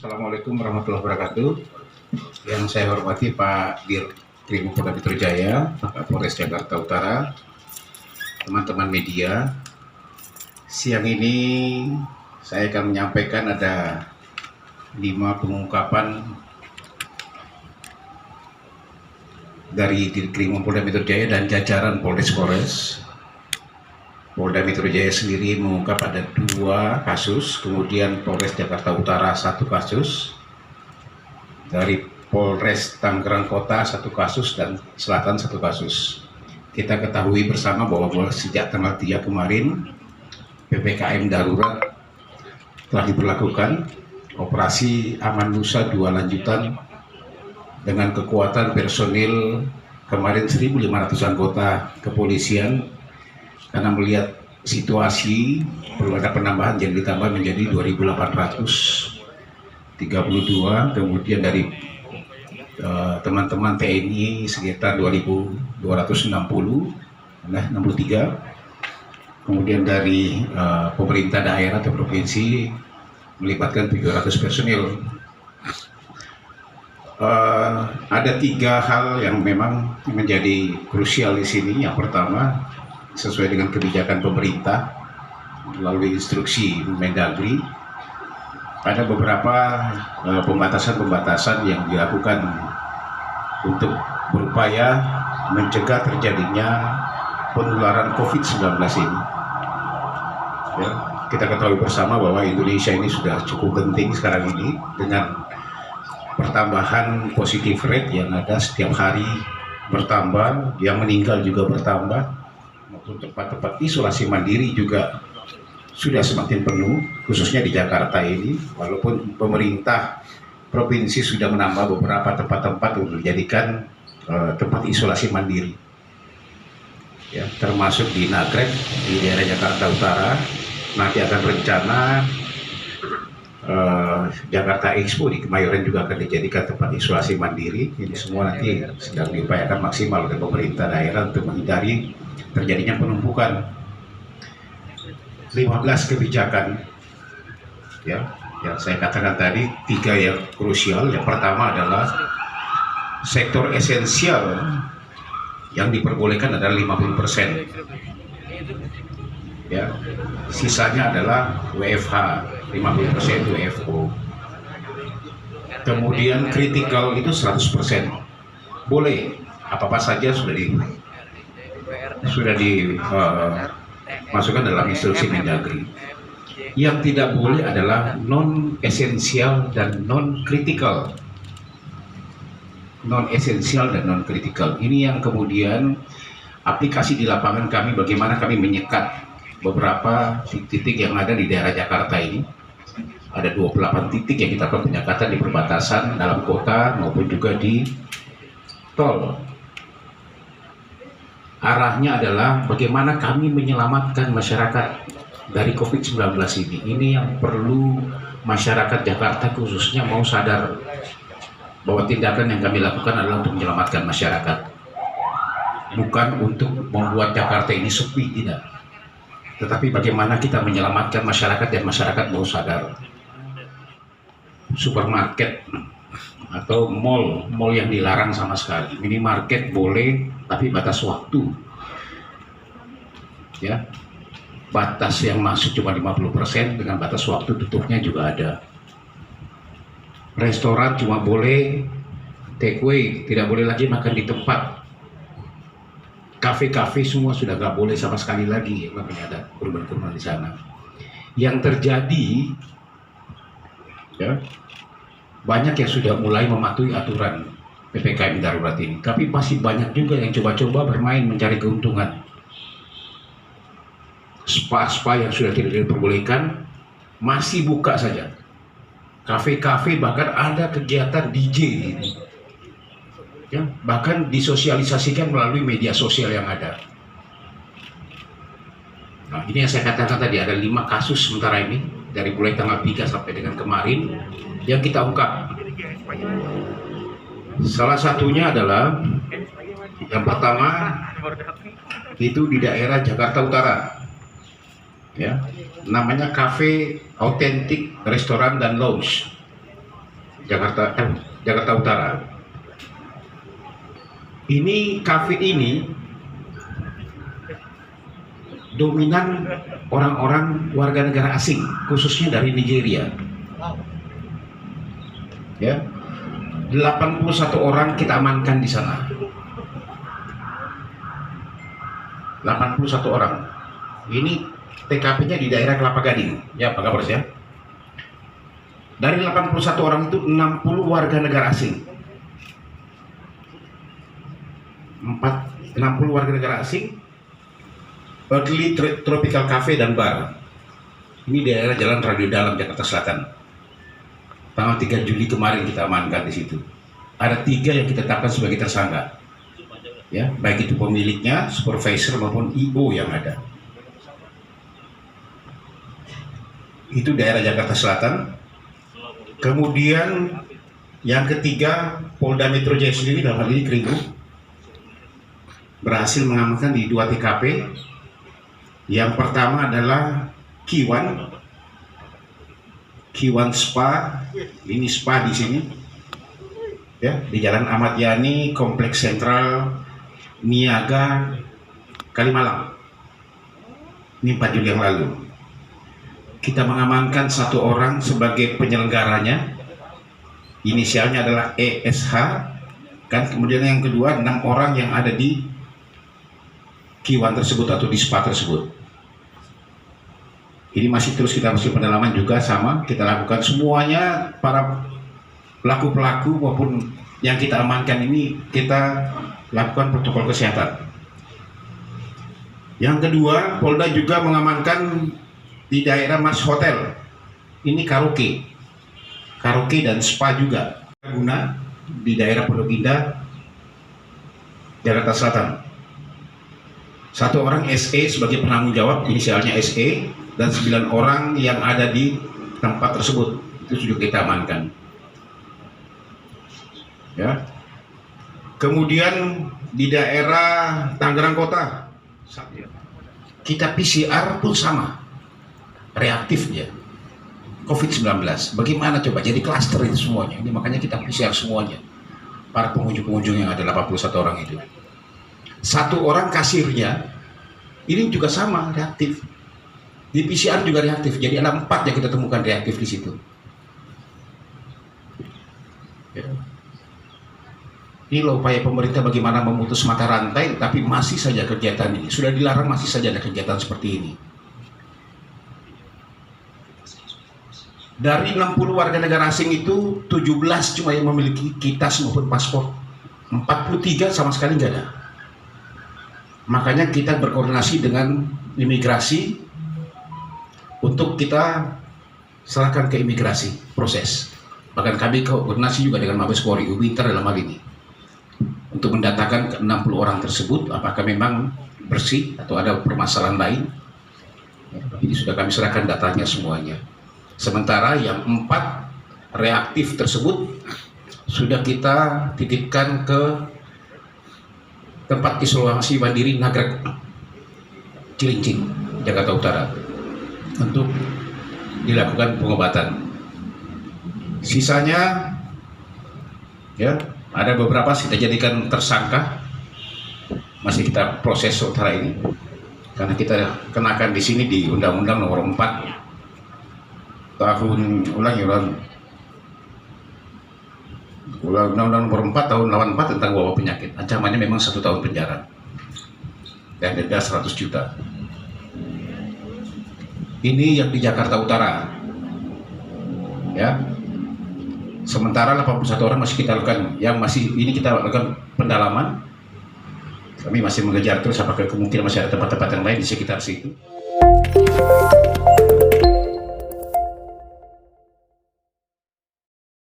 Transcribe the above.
Assalamualaikum warahmatullahi wabarakatuh. Yang saya hormati Pak Dir Polda Metro Jaya, Pak Polres Jakarta Utara, teman-teman media. Siang ini saya akan menyampaikan ada 5 pengungkapan dari Dirkrim Polda Metro Jaya dan jajaran Polres. Polda Metro Jaya sendiri mengungkap ada 2 kasus, kemudian Polres Jakarta Utara 1 kasus, dari Polres Tangerang Kota 1 kasus, dan Selatan 1 kasus. Kita ketahui bersama bahwa sejak tanggal 3 kemarin PPKM darurat telah diberlakukan, operasi Aman Nusa 2 lanjutan dengan kekuatan personil kemarin 1.500 anggota kepolisian. Karena melihat situasi perlu ada penambahan, jadi ditambah menjadi 2.832, kemudian dari teman-teman TNI sekitar 2.260, 63, kemudian dari pemerintah daerah atau provinsi melibatkan 700 personil. Ada 3 hal yang memang menjadi krusial di sini. Yang pertama, sesuai dengan kebijakan pemerintah melalui instruksi Mendagri, ada beberapa pembatasan yang dilakukan untuk berupaya mencegah terjadinya penularan COVID-19 ini. Ya, kita ketahui bersama bahwa Indonesia ini sudah cukup genting sekarang ini dengan pertambahan positif rate yang ada setiap hari bertambah, yang meninggal juga bertambah. Untuk tempat-tempat isolasi mandiri juga sudah semakin penuh, khususnya di Jakarta ini, walaupun pemerintah provinsi sudah menambah beberapa tempat-tempat untuk dijadikan tempat isolasi mandiri, ya, termasuk di Nagrek di daerah Jakarta Utara. Nanti akan rencana Jakarta Expo di Kemayoran juga akan dijadikan tempat isolasi mandiri. Ini semua nanti sedang diupayakan maksimal oleh pemerintah daerah untuk menghindari terjadinya penumpukan. 15 kebijakan, ya, yang saya katakan tadi, 3 yang krusial. Yang pertama adalah sektor esensial yang diperbolehkan adalah 50%, ya, sisanya adalah WFH, 50% WFO. Kemudian kritikal itu 100%, boleh apa-apa saja sudah dimasukkan dalam instruksi Mendagri. Yang tidak boleh adalah non esensial dan non kritikal. Non esensial dan non kritikal ini yang kemudian aplikasi di lapangan kami, bagaimana kami menyekat beberapa titik yang ada di daerah Jakarta ini. Ada 28 titik yang kita lakukan penyekatan di perbatasan dalam kota maupun juga di tol. Arahnya adalah bagaimana kami menyelamatkan masyarakat dari COVID-19 ini. Ini yang perlu masyarakat Jakarta khususnya mau sadar bahwa tindakan yang kami lakukan adalah untuk menyelamatkan masyarakat, bukan untuk membuat Jakarta ini sepi, tidak. Tetapi bagaimana kita menyelamatkan masyarakat dan masyarakat mau sadar. Supermarket atau mall yang dilarang sama sekali. Minimarket boleh, tapi batas waktu, ya, batas yang masuk cuma 50% dengan batas waktu tutupnya juga ada. Restoran cuma boleh take away, tidak boleh lagi makan di tempat. Kafe-kafe semua sudah nggak boleh sama sekali lagi, makanya ada korban-korban di sana. Yang terjadi, ya, banyak yang sudah mulai mematuhi aturan PPKM darurat ini, tapi masih banyak juga yang coba-coba bermain mencari keuntungan. Spa yang sudah tidak diperbolehkan masih buka saja. Kafe-kafe bahkan ada kegiatan DJ ini, ya, bahkan disosialisasikan melalui media sosial yang ada. Nah, ini yang saya katakan tadi, ada 5 kasus sementara ini dari mulai tanggal 3 sampai dengan kemarin yang kita ungkap. Salah satunya adalah yang pertama itu di daerah Jakarta Utara, ya, namanya Cafe Authentic Restoran dan Lounge. Jakarta Utara. Ini kafe ini dominan orang-orang warga negara asing, khususnya dari Nigeria. Ya, 81 orang kita amankan di sana. 81 orang. Ini TKP-nya di daerah Kelapa Gading. Ya, Pak Kapolres ya. Dari 81 orang itu 60 warga negara asing. 60 warga negara asing. Early Tropical Cafe dan Bar. Ini daerah Jalan Radio Dalam, Jakarta Selatan. Tanggal 3 Juli kemarin kita amankan di situ. Ada 3 yang kita tetapkan sebagai tersangka. Ya, baik itu pemiliknya, supervisor maupun IO yang ada. Itu daerah Jakarta Selatan. Kemudian yang ketiga, Polda Metro Jaya sendiri dalam hal ini Keringu berhasil mengamankan di 2 TKP. Yang pertama adalah Kiwan Spa. Ini spa di sini, ya, di Jalan Ahmad Yani, Kompleks Sentral Niaga, Kalimalang. Ini 4 Juli yang lalu. Kita mengamankan 1 orang sebagai penyelenggaranya. Inisialnya adalah ESH. Kan, kemudian yang kedua 6 orang yang ada di Kiwan tersebut atau di spa tersebut. Ini masih terus kita pendalaman juga, sama kita lakukan semuanya. Para pelaku-pelaku maupun yang kita amankan ini kita lakukan protokol kesehatan. Yang kedua, Polda juga mengamankan di daerah Mas Hotel. Ini karaoke dan spa juga. Guna di daerah Pondok Indah, Jakarta Selatan. 1 orang SE sebagai penanggung jawab, inisialnya SE, dan 9 orang yang ada di tempat tersebut itu sudah kita amankan. Ya. Kemudian di daerah Tangerang Kota, kita PCR pun sama, reaktif dia, COVID-19. Bagaimana coba? Jadi klaster itu semuanya. Ini makanya kita PCR semuanya. Para pengunjung-pengunjung yang ada 81 orang itu. 1 orang kasirnya ini juga sama, reaktif. Di PCR juga reaktif. Jadi ada 4 yang kita temukan reaktif di situ. Ya. Ini loh upaya pemerintah bagaimana memutus mata rantai, tapi masih saja kegiatan ini. Sudah dilarang, masih saja ada kegiatan seperti ini. Dari 60 warga negara asing itu, 17 cuma yang memiliki kitas maupun paspor. 43 sama sekali nggak ada. Makanya kita berkoordinasi dengan imigrasi untuk kita serahkan ke imigrasi proses. Bahkan kami koordinasi juga dengan Mabes Polri, Ubinter dalam hal ini, untuk mendatakan ke 60 orang tersebut apakah memang bersih atau ada permasalahan lain. Ini sudah kami serahkan datanya semuanya. Sementara yang 4 reaktif tersebut sudah kita titipkan ke tempat isolasi mandiri Nagrek, Cilincing, Jakarta Utara, untuk dilakukan pengobatan. Sisanya, ya, ada beberapa kita jadikan tersangka, masih kita proses sementara ini, karena kita kenakan di sini di Undang-Undang Nomor 4 tahun Undang-Undang Nomor 4 tahun 84 tentang wabah penyakit. Ancamannya memang 1 tahun penjara dan denda 100 juta. Ini yang di Jakarta Utara, ya. Sementara 81 orang masih kita lakukan, yang masih ini kita lakukan pendalaman. Kami masih mengejar terus apakah kemungkinan masih ada tempat-tempat yang lain di sekitar situ.